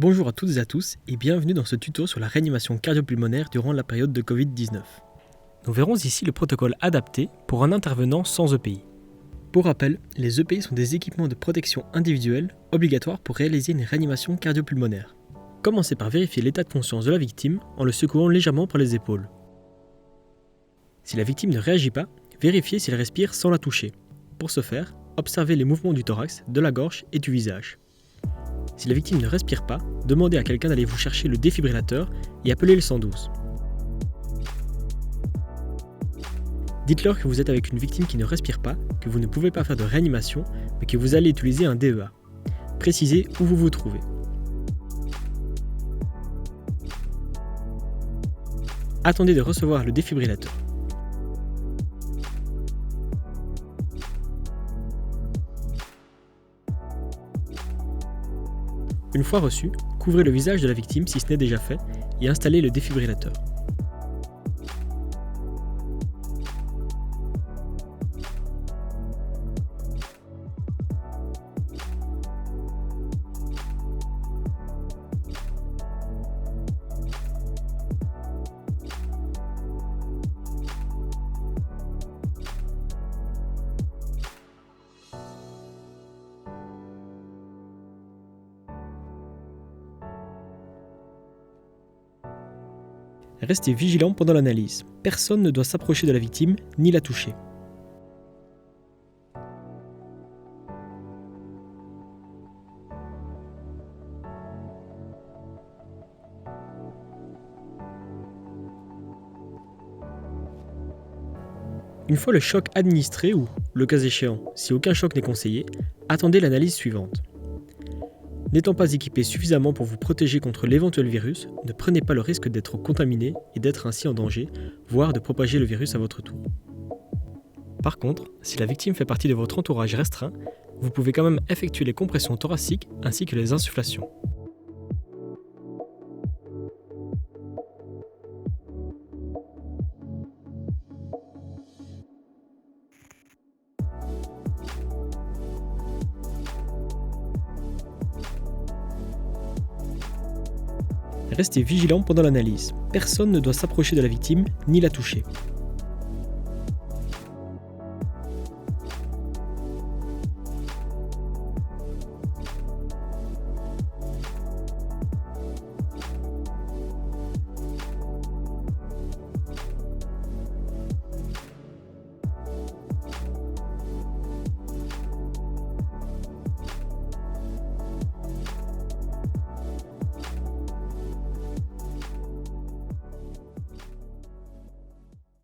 Bonjour à toutes et à tous et bienvenue dans ce tuto sur la réanimation cardio-pulmonaire durant la période de Covid-19. Nous verrons ici le protocole adapté pour un intervenant sans EPI. Pour rappel, les EPI sont des équipements de protection individuelle obligatoires pour réaliser une réanimation cardio-pulmonaire. Commencez par vérifier l'état de conscience de la victime en le secouant légèrement par les épaules. Si la victime ne réagit pas, vérifiez s'il respire sans la toucher. Pour ce faire, observez les mouvements du thorax, de la gorge et du visage. Si la victime ne respire pas, demandez à quelqu'un d'aller vous chercher le défibrillateur et appelez le 112. Dites-leur que vous êtes avec une victime qui ne respire pas, que vous ne pouvez pas faire de réanimation, mais que vous allez utiliser un DEA. Précisez où vous vous trouvez. Attendez de recevoir le défibrillateur. Une fois reçu, couvrez le visage de la victime si ce n'est déjà fait et installez le défibrillateur. Restez vigilant pendant l'analyse. Personne ne doit s'approcher de la victime ni la toucher. Une fois le choc administré ou, le cas échéant, si aucun choc n'est conseillé, attendez l'analyse suivante. N'étant pas équipé suffisamment pour vous protéger contre l'éventuel virus, ne prenez pas le risque d'être contaminé et d'être ainsi en danger, voire de propager le virus à votre tour. Par contre, si la victime fait partie de votre entourage restreint, vous pouvez quand même effectuer les compressions thoraciques ainsi que les insufflations. Restez vigilant pendant l'analyse. Personne ne doit s'approcher de la victime ni la toucher.